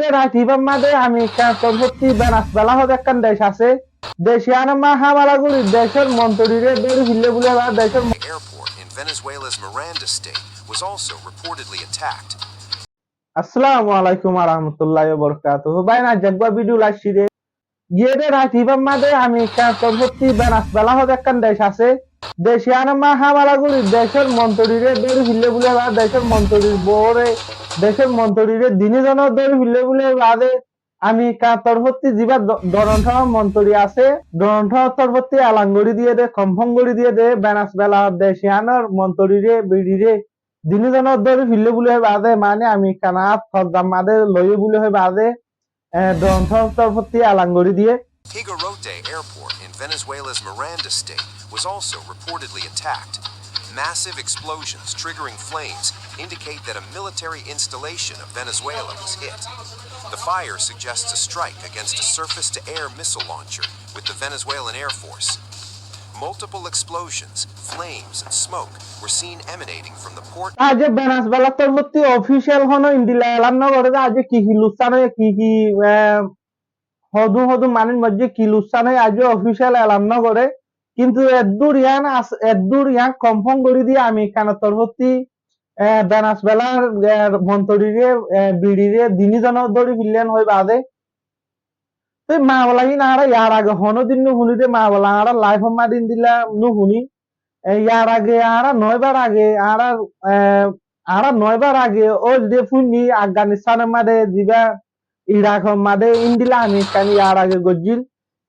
গিয়ে রাখিবার মাঝে আমি সত্যি বেনাস বেলা হতে একখান দেশ আছে দেশে আনা মা হামালাগুলি দেশের মন্ত্রীরে দৌড়ি ফিরলে বলে বা দেশের airport in Venezuela's Miranda state was also reportedly attacked. আসসালামু আলাইকুম ওয়া রাহমাতুল্লাহি ওয়া বারাকাতুহু ভাই না জাগবা ভিডিও লাইছি রে গিয়ে রাখিবার মাঝে আমি সত্যি বেনাস বেলা হতে একখান দেশ আছে দেশে আনা মা হামালাগুলি দেশের মন্ত্রীরে দৌড়ি ফিরলে বলে বা দেশের মন্ত্রীর বউরে দেশের মন্ত্রীরে দিনে জন দৌড়ি ফিরলে বলে বাদে আমি তরফতি যিবা দরন্ঠ মন্ত্রী আছে দরন্ঠ তরফতি আলাঙ্গড়ি দিয়ে দে কম্ফঙ্গড়ি দিয়ে দে বেনাস বেলা দেশে আনার মন্ত্রীরে বিড়িরে দিনে জন দৌড়ি ফিরলে বলে বাদে মানে আমি কানা ফরদাম মাদে লইয়ে বলে বাদে দরন্ঠ তরফতি আলাঙ্গড়ি দিয়ে Higuerote Airport in Venezuela's Miranda state was also reportedly attacked. Massive explosions triggering flames indicate that a military installation of Venezuela was hit. The fire suggests a strike against a surface-to-air missile launcher with the Venezuelan Air Force. Multiple explosions, flames, and smoke were seen emanating from the port. আজ বেনাসবেলা তরফতি official হনো ইন্ডিলা এলান নগরে আজ কি Luschan কি হদু হদু মানের মধ্যে কি লুসান আজ অফিসিয়াল এলান নগরে কিন্তু এদুর ইয়ান কনফার্ম করে দিয়ে আমি কানা তরফতি বেনাসবেলার মন্ত্রীরে বিড়িরে দিনী জন দড়ি ফিরলেন হয়ে বাদে তো মা বলা কি না ইয়ার আগে হনো দিন নু শুনি দে মা বলা আর লাইফ মা দিন দিলা নু শুনি ইয়ার আগে আর 9 বার আগে আর 9 বার আগে ওল দে ফুনি আফগানিস্তানের মাঝে দিবা ইরাক মাঝে ইন্দিলা আমি কানি ইয়ার আগে গজিল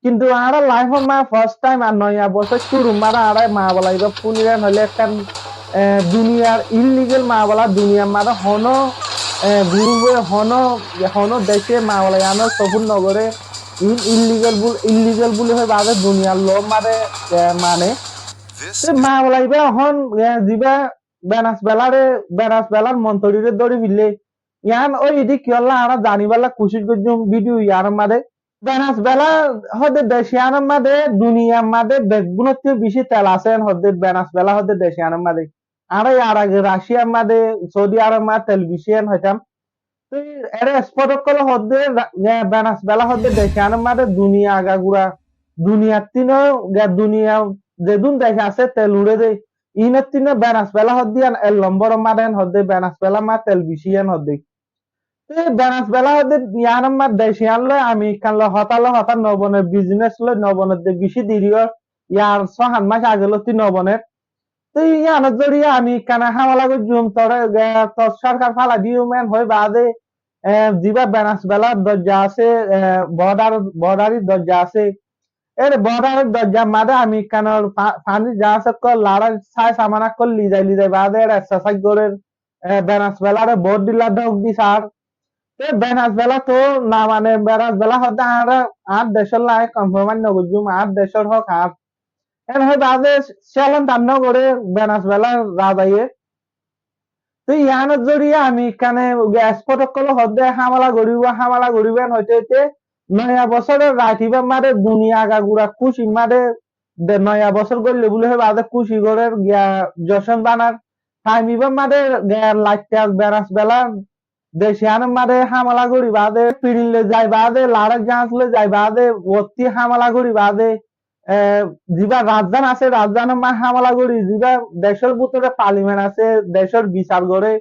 কিন্তু আর লাইফ মা ফার্স্ট টাইম আর 9 বছর শুরু মারা আর মা বলা এবার ফুনিরা হলে একটা দুনিয়ার ইললিগেল মা বলা দুনিয়ার মাঝে হনো গুরুবে হনো দেশে মা বলা জানো সফুর নগরে ইললিগেল বলে হয় বাদে দুনিয়ার ল মারে মানে মা বলাইবে হন যিবা বেনাস বেলার মন্ত্রীরে দৌড়ি ফিরলে ইয়ান ওই ইদি কিয়ল্লা আরা জানিবালা কুশিস গজুম ভিডিও ইয়ার মাদে বেনাস বেলা হদে দেশিয়ানের মাদে দুনিয়ার মাদে বেগুণতে বেশি তেল আছেন হদে বেনাস বেলা হদে দেশিয়ানের মাদে আর ইয়ার আগে রাশিয়ার মাদে সৌদি আরব মা টেলিভিশন হইতাম তো এর স্পট কল হদে বেনাস বেলা হদে দেশিয়ানের মাদে দুনিয়া আগাগুড়া দুনিয়ার তিনো দুনিয়া যেদুন দেশ আছে তেল উড়ে দেয় ইনের তিনে বেনাস বেলা হদিয়ান এল নম্বর মারেন হদে বেনাস বেলা মা টেলিভিশন হদে বেনাস বেলা হদে ইয়ান মা দেশিয়ান লয় আমি কান লো হতা নবনের বিজনেস লয় নবনের দে বেশি দিরিও ইয়ার 6 মাস আগে লতি নবনের তো ইয়ানের জড়িয়ে আমি কানা হামালা জুম তরে সরকার ফালা দিও মেন হয় বাদে যিবা বেনাস বেলার দরজা আছে বর্ডারি দরজা আছে এর বর্ডারের দরজা মাদে আমি কানর পানি যা আছে লাড়া ছাই সামানা কল লিজাই বাদে এক্সারসাইজ করে বেনাস বেলারে বোর্ড দিলা ঢোক দি স্যার বেনাস বেলা তো না মানে বেনাস বেলা হতে আর দেশের লাই কনফার্মার নগুজুম আর দেশের হক আর এর হয় বাদে চ্যালেঞ্জ আন্ন করে বেনাস বেলা রাজাইয়ে তো ইয়ানের জড়িয়ে আমি কানে স্পট কল হদে হামালা গড়িবেন হইতে নয়া বছরের রাখিবা মারে দুনিয়া গাগুড়া খুশি মারে নয়া বছর করলে বলে হবে আদে খুশি করে গিয়া জশন বানার টাইমিবা মারে লাইটটা বেনাস বেলা দেশিয়ান মারে হামালা গড়ি বাদে পিড়িলে যাই বাদে লাড়া জাঁচলে যাই বাদে ভর্তি হামালা গড়ি বাদে যিবা রাজধান আছে রাজধানের মা হামালা গড়ি যিবা দেশের ভিতরে পার্লিমেন্ট আছে দেশের বিচার করে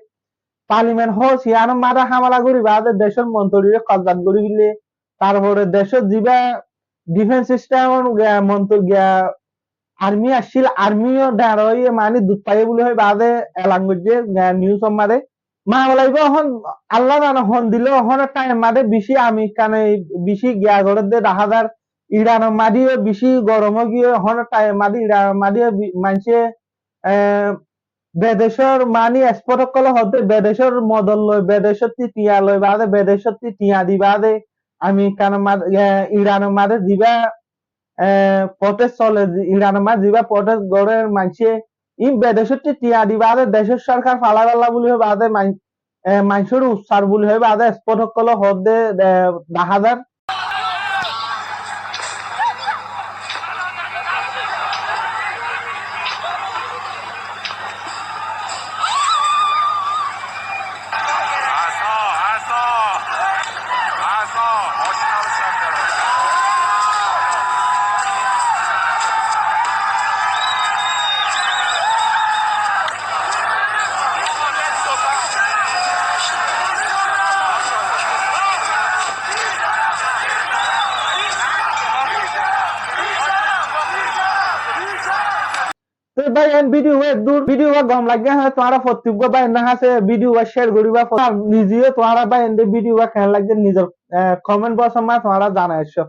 পার্লিমেন্ট হোক সিয়ান মারা হামালা গড়ি বাদে দেশের মন্ত্রীরে কলজাত গড়ি দিলে তারপরে দেশের যিবা ডিফেন্স সিস্টেম মন্ত্রী আর্মি আসছিল আর্মিও দাঁড়িয়ে মানে দুধ পাইয়ে বলে হয় বাদে এলান করছে নিউজ মারে মা বলাইব হন আল্লাহ জানো হন দিলে হন টাইম মারে বেশি আমি কানে বেশি গিয়া ঘরের দে রাহাদার ইরান মাদিয়ে বেশি গরম গিয়ে হন টাইম মাদি ইরান মাদিয়ে মানুষে বেদেশর মানি এক্সপোর্ট কলে হতে বেদেশর মদল লয় বেদেশর টিয়া লয় বাদে বেদেশর টিয়া দি বাদে আমি কান ইরানের মাঝে যিবা প্রটেস্ট চলে ইরানের মাঝে যিবা প্রটেস্ট গড়ের মানছে ই বেদেশর টিয়া দি বাদে দেশের সরকার ফালা বলি হয় বাদে মানুষের উৎসার বলি হয় বাদে এক্সপোর্ট কলে হতে 10,000 ভাই এন ভিডিও দূর ভিডিও গম লাগে হ্যাঁ তোমারা প্রত্যেক ভাই না আছে ভিডিও শেয়ার করিবা নিজেও তোমারা ভাই এন ভিডিও কেন লাগে নিজের কমেন্ট বক্স মা তোমারা জানাইছো